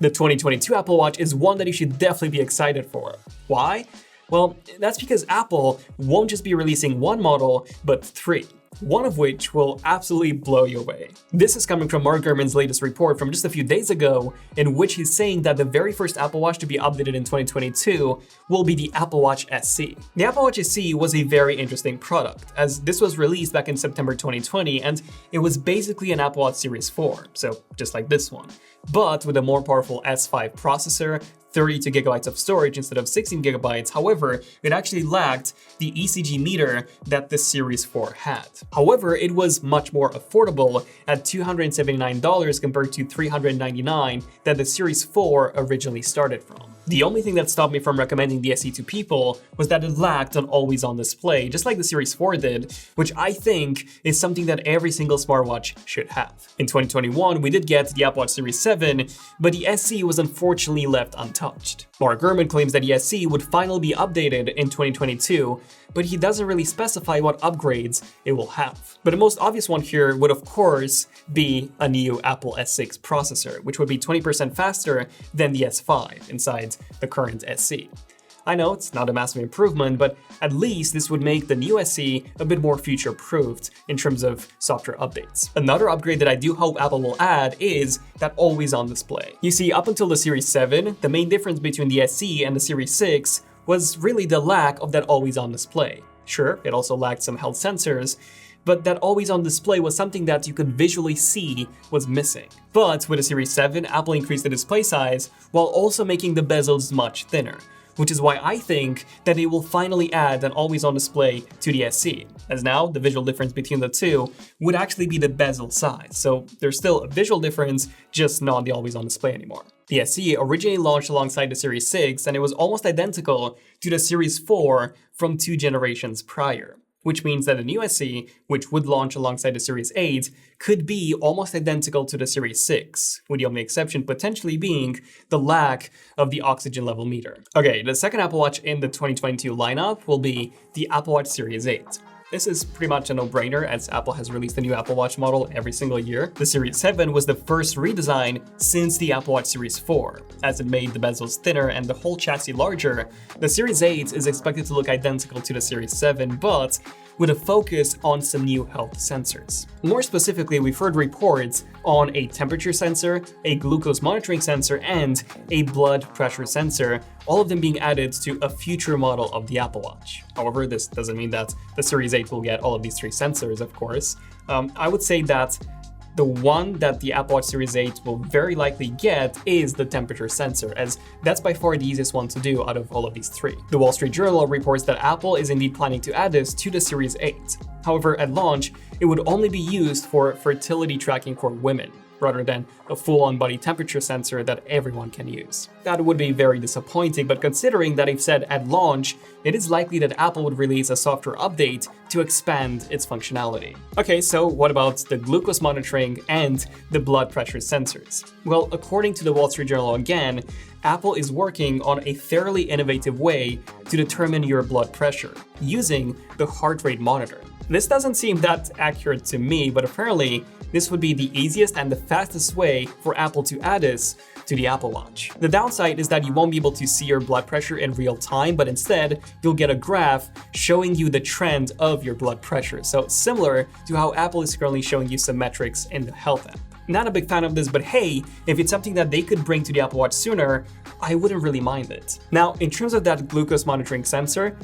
The 2022 Apple Watch is one that you should definitely be excited for. Why? Well, that's because Apple won't just be releasing one model, but three. One of which will absolutely blow you away. This is coming from Mark Gurman's latest report from just a few days ago, in which he's saying that the very first Apple Watch to be updated in 2022 will be the Apple Watch SE. The Apple Watch SE was a very interesting product, as this was released back in September 2020, and it was basically an Apple Watch Series 4, so just like this one, but with a more powerful S5 processor, 32 gigabytes of storage instead of 16 gigabytes. However, it actually lacked the ECG meter that the Series 4 had. However, it was much more affordable at $279 compared to $399 that the Series 4 originally started from. The only thing that stopped me from recommending the SE to people was that it lacked an always-on display, just like the Series 4 did, which I think is something that every single smartwatch should have. In 2021, we did get the Apple Watch Series 7, but the SE was unfortunately left untouched. Mark Gurman claims that the SE would finally be updated in 2022, but he doesn't really specify what upgrades it will have. But the most obvious one here would of course be a new Apple S6 processor, which would be 20% faster than the S5 inside the current SE. I know it's not a massive improvement, but at least this would make the new SE a bit more future-proofed in terms of software updates. Another upgrade that I do hope Apple will add is that always-on display. You see, up until the Series 7, the main difference between the SE and the Series 6 was really the lack of that always-on display. Sure, it also lacked some health sensors, but that always-on display was something that you could visually see was missing. But with the Series 7, Apple increased the display size while also making the bezels much thinner, which is why I think that they will finally add an always-on display to the SE, as now the visual difference between the two would actually be the bezel size. So there's still a visual difference, just not the always-on display anymore. The SE originally launched alongside the Series 6, and it was almost identical to the Series 4 from 2 generations prior, which means that the new SE, which would launch alongside the Series 8, could be almost identical to the Series 6, with the only exception potentially being the lack of the oxygen level meter. Okay, the second Apple Watch in the 2022 lineup will be the Apple Watch Series 8. This is pretty much a no-brainer, as Apple has released a new Apple Watch model every single year. The Series 7 was the first redesign since the Apple Watch Series 4. As it made the bezels thinner and the whole chassis larger, the Series 8 is expected to look identical to the Series 7, but with a focus on some new health sensors. More specifically, we've heard reports on a temperature sensor, a glucose monitoring sensor, and a blood pressure sensor, all of them being added to a future model of the Apple Watch. However, this doesn't mean that the Series 8 will get all of these three sensors, of course. I would say that the one that the Apple Watch Series 8 will very likely get is the temperature sensor, as that's by far the easiest one to do out of all of these three. The Wall Street Journal reports that Apple is indeed planning to add this to the Series 8. However, at launch, it would only be used for fertility tracking for women, rather than a full-on body temperature sensor that everyone can use. That would be very disappointing, but considering that they've said at launch, it is likely that Apple would release a software update to expand its functionality. Okay, so what about the glucose monitoring and the blood pressure sensors? Well, according to the Wall Street Journal again, Apple is working on a fairly innovative way to determine your blood pressure using the heart rate monitor. This doesn't seem that accurate to me, but apparently this would be the easiest and the fastest way for Apple to add this to the Apple Watch. The downside is that you won't be able to see your blood pressure in real time, but instead you'll get a graph showing you the trend of your blood pressure. So similar to how Apple is currently showing you some metrics in the Health app. Not a big fan of this, but hey, if it's something that they could bring to the Apple Watch sooner, I wouldn't really mind it. Now, in terms of that glucose monitoring sensor,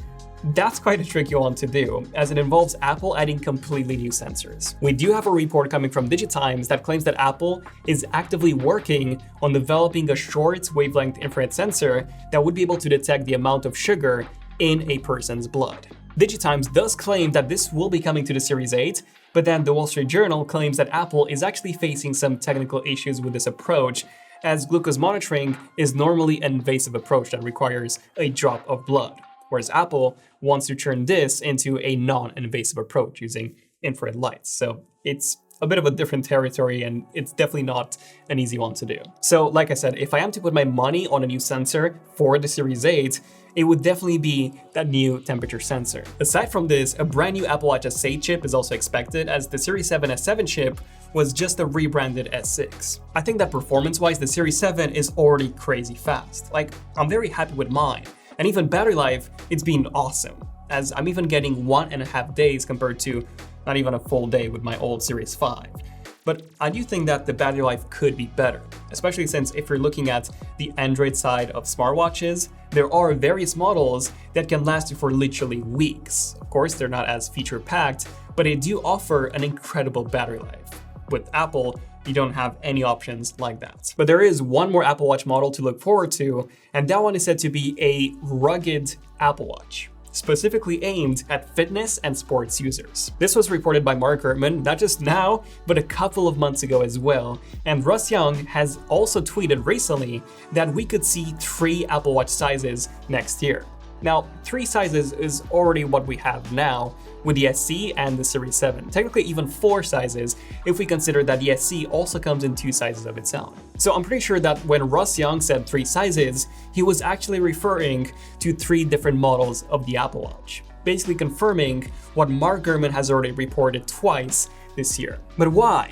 that's quite a tricky one to do, as it involves Apple adding completely new sensors. We do have a report coming from DigiTimes that claims that Apple is actively working on developing a short wavelength infrared sensor that would be able to detect the amount of sugar in a person's blood. DigiTimes does claim that this will be coming to the Series 8, but then the Wall Street Journal claims that Apple is actually facing some technical issues with this approach, as glucose monitoring is normally an invasive approach that requires a drop of blood, whereas Apple wants to turn this into a non-invasive approach using infrared lights. So it's a bit of a different territory, and it's definitely not an easy one to do. So like I said, if I am to put my money on a new sensor for the Series 8, it would definitely be that new temperature sensor. Aside from this, a brand new Apple Watch S8 chip is also expected, as the Series 7 S7 chip was just a rebranded S6. I think that performance-wise, the Series 7 is already crazy fast. Like, I'm very happy with mine. And even battery life, it's been awesome, as I'm even getting 1.5 days compared to not even a full day with my old Series 5. But I do think that the battery life could be better, especially since if you're looking at the Android side of smartwatches, there are various models that can last you for literally weeks. Of course, they're not as feature-packed, but they do offer an incredible battery life. With Apple, you don't have any options like that. But there is one more Apple Watch model to look forward to, and that one is said to be a rugged Apple Watch, specifically aimed at fitness and sports users. This was reported by Mark Gurman, not just now, but a couple of months ago as well. And Russ Young has also tweeted recently that we could see 3 Apple Watch sizes next year. Now, 3 sizes is already what we have now with the SE and the Series 7. Technically even 4 sizes if we consider that the SE also comes in 2 sizes of its own. So I'm pretty sure that when Russ Young said 3 sizes, he was actually referring to 3 different models of the Apple Watch, basically confirming what Mark Gurman has already reported twice this year. But why?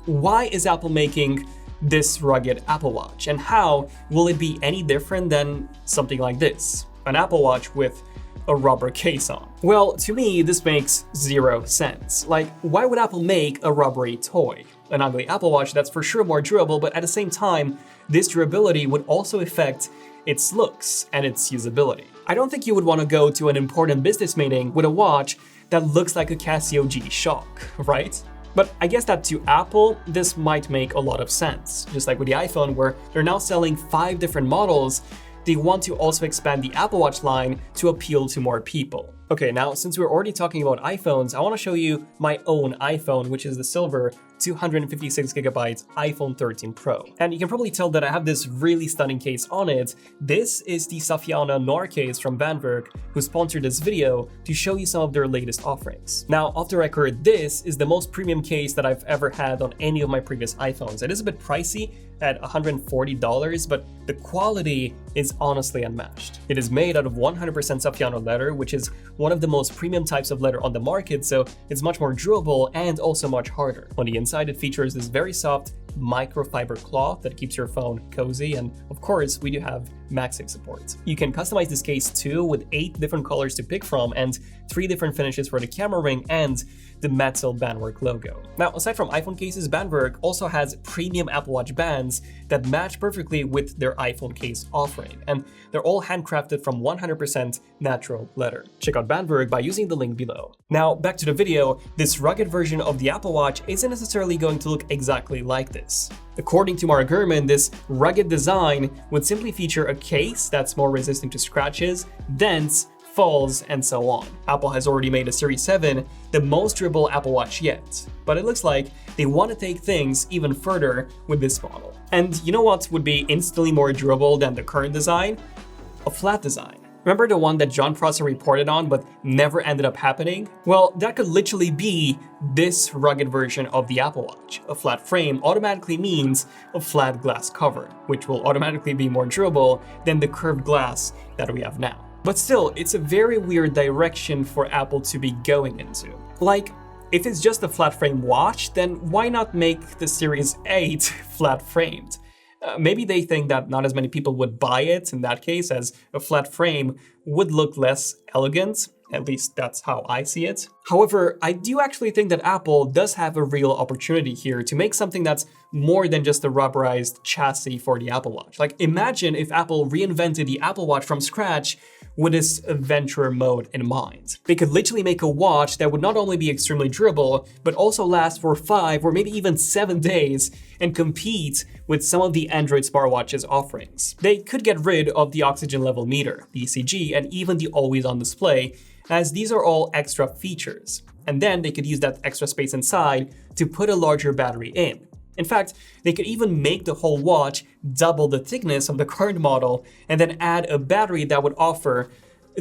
Why is Apple making this rugged Apple Watch, and how will it be any different than something like this? An Apple Watch with a rubber case on. Well, to me, this makes 0 sense. Like, why would Apple make a rubbery toy? An ugly Apple Watch that's for sure more durable, but at the same time, this durability would also affect its looks and its usability. I don't think you would want to go to an important business meeting with a watch that looks like a Casio G-Shock, right? But I guess that to Apple, this might make a lot of sense. Just like with the iPhone, where they're now selling 5 different models, they want to also expand the Apple Watch line to appeal to more people. Okay, now since we're already talking about iPhones, I want to show you my own iPhone, which is the silver 256GB iPhone 13 Pro. And you can probably tell that I have this really stunning case on it. This is the Saffiano Noir case from Vanwerk, who sponsored this video to show you some of their latest offerings. Now, off the record, this is the most premium case that I've ever had on any of my previous iPhones. It is a bit pricey at $140, but the quality is honestly unmatched. It is made out of 100% Saffiano leather, which is one of the most premium types of leather on the market, so it's much more durable and also much harder. On the inside, it features this very soft microfiber cloth that keeps your phone cozy, and of course, we do have MagSafe support. You can customize this case too with 8 different colors to pick from and 3 different finishes for the camera ring and the metal Vanwerk logo. Now, aside from iPhone cases, Vanwerk also has premium Apple Watch bands that match perfectly with their iPhone case offering, and they're all handcrafted from 100% natural leather. Check out Vanwerk by using the link below. Now, back to the video, this rugged version of the Apple Watch isn't necessarily going to look exactly like this. According to Mark Gurman, this rugged design would simply feature a case that's more resistant to scratches, dents, falls, and so on. Apple has already made a Series 7 the most durable Apple Watch yet, but it looks like they want to take things even further with this model. And you know what would be instantly more durable than the current design? A flat design. Remember the one that Jon Prosser reported on but never ended up happening? Well, that could literally be this rugged version of the Apple Watch. A flat frame automatically means a flat glass cover, which will automatically be more durable than the curved glass that we have now. But still, it's a very weird direction for Apple to be going into. Like, if it's just a flat frame watch, then why not make the Series 8 flat framed? Maybe they think that not as many people would buy it in that case, as a flat frame would look less elegant. At least that's how I see it. However, I do actually think that Apple does have a real opportunity here to make something that's more than just a rubberized chassis for the Apple Watch. Like, imagine if Apple reinvented the Apple Watch from scratch with this adventure mode in mind. They could literally make a watch that would not only be extremely durable, but also last for 5 or maybe even 7 days and compete with some of the Android smartwatches offerings. They could get rid of the oxygen level meter, the ECG, and even the always-on display, as these are all extra features. And then they could use that extra space inside to put a larger battery in. In fact, they could even make the whole watch double the thickness of the current model and then add a battery that would offer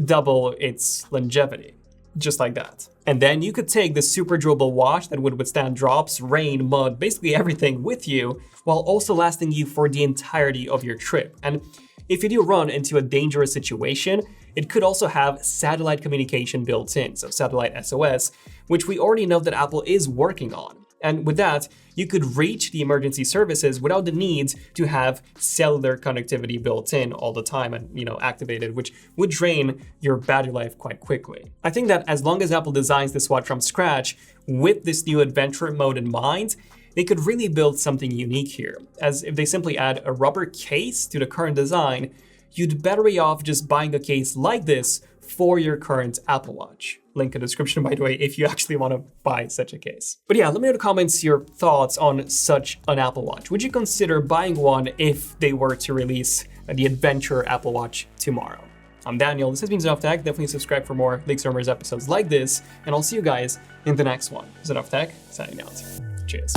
double its longevity. just like that. And then you could take this super durable watch that would withstand drops, rain, mud, basically everything with you, while also lasting you for the entirety of your trip. And if you do run into a dangerous situation, it could also have satellite communication built in, so satellite SOS, which we already know that Apple is working on. And with that, you could reach the emergency services without the need to have cellular connectivity built in all the time and, activated, which would drain your battery life quite quickly. I think that as long as Apple designs this watch from scratch with this new adventure mode in mind, they could really build something unique here, as if they simply add a rubber case to the current design, you'd better be off just buying a case like this for your current Apple Watch. Link in the description, by the way, if you actually want to buy such a case. But yeah, let me know in the comments your thoughts on such an Apple Watch. Would you consider buying one if they were to release the Adventure Apple Watch tomorrow? I'm Daniel, this has been Enough Tech. Definitely subscribe for more Leaks Rumors episodes like this, and I'll see you guys in the next one. Enough Tech, signing out. Cheers.